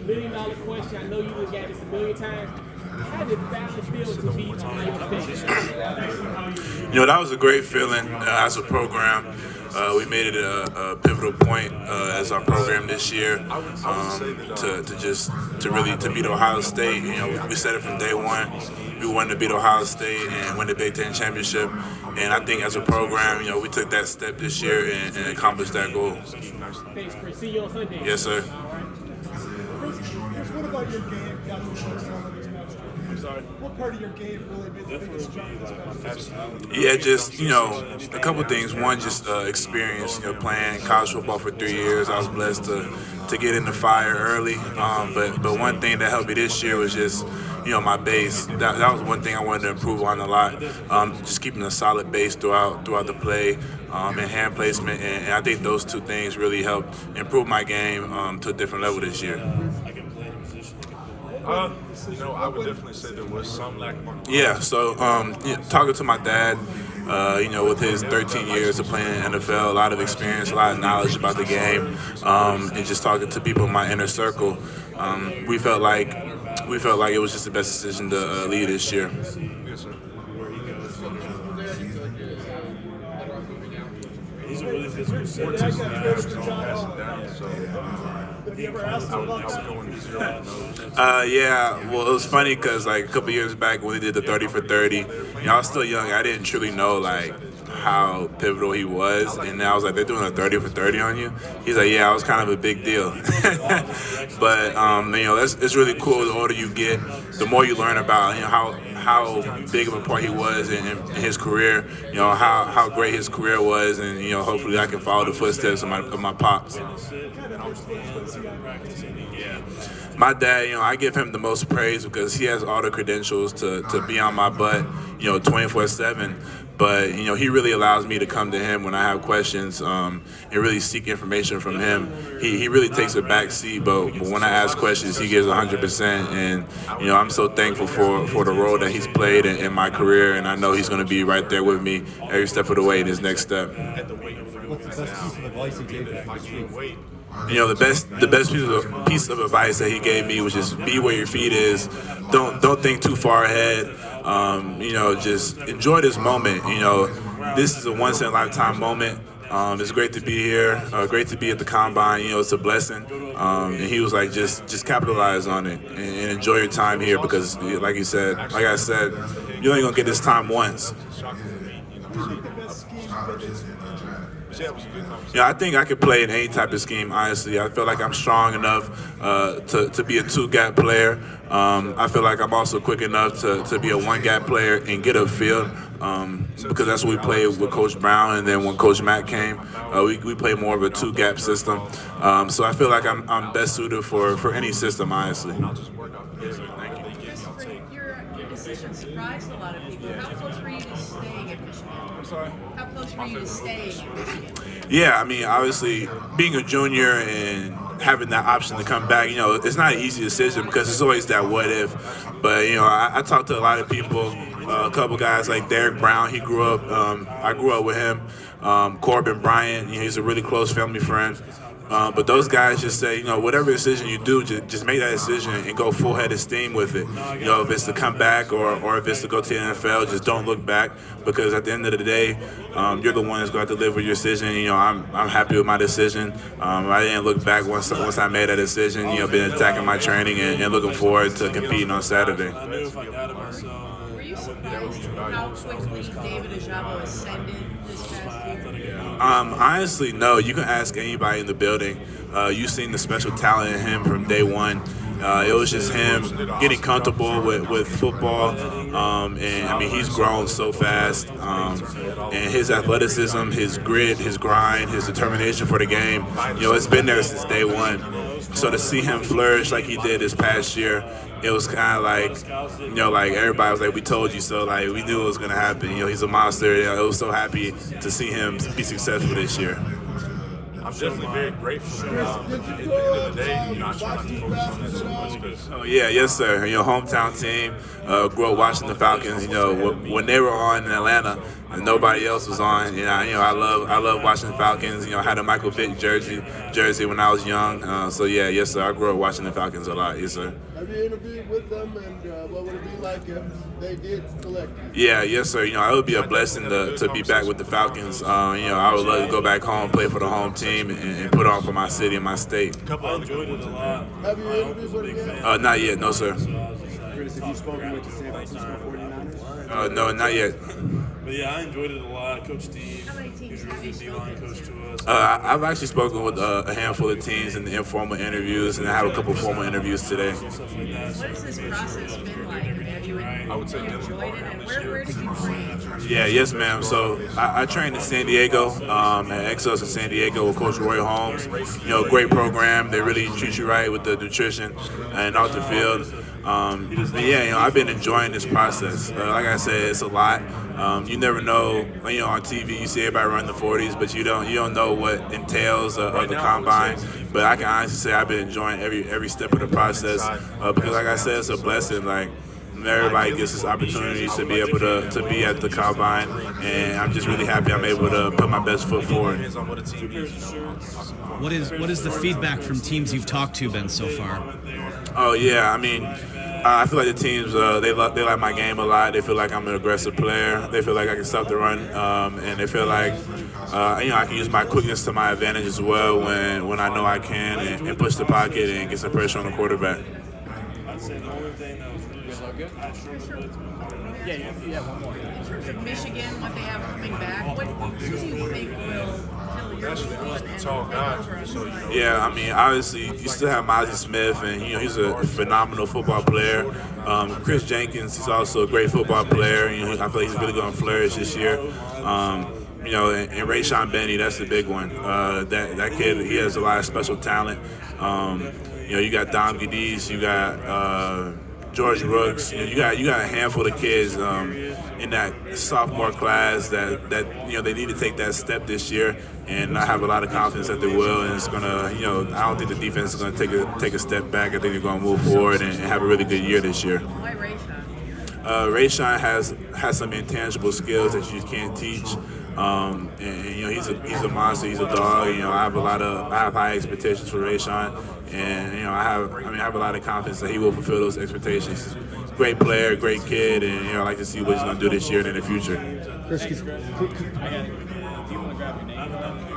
million-dollar question. I know you have got this a million times. How did that feel to beat Ohio State? That was a great feeling as a program. We made it a pivotal point as our program this year to beat Ohio State. We said it from day one. We wanted to beat Ohio State and win the Big Ten championship. And I think as a program, we took that step this year and accomplished that goal. Thanks, Chris. See you on Sunday. Yes, sir. Chris, what about your game got you most on this match? I'm sorry? What part of your game really made the biggest jump this past season? Yeah, just, a couple things. One, just experience, playing college football for 3 years. I was blessed to get in the fire early. But one thing that helped me this year was just, my base. That was one thing I wanted to improve on a lot. Just keeping a solid base throughout the play and hand placement. And I think those two things really helped improve my game to a different level this year. I would definitely say there was some lack of. Yeah, so talking to my dad, with his 13 years of playing in the NFL, a lot of experience, a lot of knowledge about the game, and just talking to people in my inner circle, we felt like it was just the best decision to lead this year. Yes, sir. He's a really physical passing down, so Have you ever asked him about that? Yeah, well, it was funny because a couple years back when we did the 30 for 30, I was still young. I didn't truly know how pivotal he was, and then I was like, they're doing a 30 for 30 on you. He's like, yeah, I was kind of a big deal. But it's really cool. The older you get, the more you learn about how big of a part he was in his career. How great his career was, and hopefully I can follow the footsteps of my pops. My dad, I give him the most praise because he has all the credentials to be on my butt, 24/7. But he really allows me to come to him when I have questions and really seek information from him. He really takes a back seat, but when I ask questions, he gives 100%. And I'm so thankful for the role that he's played in my career, and I know he's going to be right there with me every step of the way in his next step. What's the best piece of advice he gave you? The best piece of advice that he gave me was just be where your feet is. Don't think too far ahead. Just enjoy this moment. This is a once in a lifetime moment. It's great to be here. Great to be at the combine. It's a blessing. And he was like, just capitalize on it and enjoy your time here because, like I said, you're only gonna get this time once. I think I could play in any type of scheme, honestly. I feel like I'm strong enough to be a two-gap player. I feel like I'm also quick enough to be a one-gap player and get upfield because that's what we played with Coach Brown. And then when Coach Mack came, we played more of a two-gap system. So I feel like I'm best suited for any system, honestly. Your decision surprised a lot of people. How close were you to staying at Michigan? I'm sorry? How close were you to staying at Michigan? Yeah, obviously, being a junior and having that option to come back, it's not an easy decision because it's always that what if. But, I talked to a lot of people, a couple guys like Derek Brown. I grew up with him. Corbin Bryant, he's a really close family friend. But those guys just say, whatever decision you do, just make that decision and go full head of steam with it. If it's to come back or if it's to go to the NFL, just don't look back because at the end of the day, you're the one that's going to have to live with your decision. I'm happy with my decision. I didn't look back once I made that decision. Been attacking my training and looking forward to competing on Saturday. Were you surprised how quickly David Ojabo ascended this past year? Honestly, no. You can ask anybody in the building. You've seen the special talent in him from day one. It was just him getting comfortable with football, and he's grown so fast. And his athleticism, his grit, his grind, his determination for the game, it's been there since day one. So to see him flourish like he did this past year, it was kind of like everybody was like, we told you so. Like we knew it was gonna happen. He's a monster. I was so happy to see him be successful this year. I'm definitely very grateful. At the end of the day, I try not to focus on that so much because. Oh yeah, yes sir. Hometown team. Grew up watching the Falcons. When they were on in Atlanta and nobody else was on. I love watching the Falcons. I had a Michael Vick jersey when I was young. So yeah, yes sir. I grew up watching the Falcons a lot. Yes sir. Have you interviewed with them, and what would it be like if they did select you? Yeah, yes sir. It would be a blessing to be back with the Falcons. I would love to go back home, play for the home team, and put on for my city and my state. I enjoyed it a lot. Have you interviewed with them yet? Not yet, no sir. Chris, have you spoken with the San Francisco 49ers? No, not yet. But yeah, I enjoyed it a lot. Coach Steve, How many teams he's a have you really good D-line spoken coach to us. I've actually spoken with a handful of teams in the informal interviews, and I have a couple formal interviews today. Stuff like that. What has this process been like? Have you enjoyed it? And where did you train? Yeah, yes, ma'am. So I trained in San Diego, at Exos in San Diego with Coach Roy Holmes. Great program. They really treat you right with the nutrition and off the field. I've been enjoying this process. Like I said, it's a lot. You never know. On TV, you see everybody run the 40s, but you don't know what entails of the combine. But I can honestly say I've been enjoying every step of the process because, like I said, it's a blessing. Like everybody gets this opportunity to be able to be at the combine, and I'm just really happy I'm able to put my best foot forward. What is the feedback from teams you've talked to been so far? Oh yeah, I feel like the teams they like my game a lot. They feel like I'm an aggressive player. They feel like I can stop the run, and they feel like I can use my quickness to my advantage as well when I know I can and push the pocket and get some pressure on the quarterback. I'd say the only thing that was really I struggled with. Yeah, one more. In terms of Michigan, what they have coming back, who do you think will fill your Actually, role he's the and tall guy, over us? so Yeah, obviously you still have Mozzie Smith, and he's a phenomenal football player. Chris Jenkins, he's also a great football player. I feel like he's really going to flourish this year. And Rayshawn Benny, that's the big one. That kid, he has a lot of special talent. You got Dom Gadis, you got George Rooks. You got a handful of kids in that sophomore class that they need to take that step this year, and I have a lot of confidence that they will. And it's gonna, I don't think the defense is gonna take a step back. I think they're gonna move forward and have a really good year this year. Why Rayshawn? Rayshawn has some intangible skills that you can't teach. He's a monster. He's a dog. I have high expectations for Rayshawn, and I have a lot of confidence that he will fulfill those expectations. Great player, great kid, and I like to see what he's going to do this year and in the future. Chris,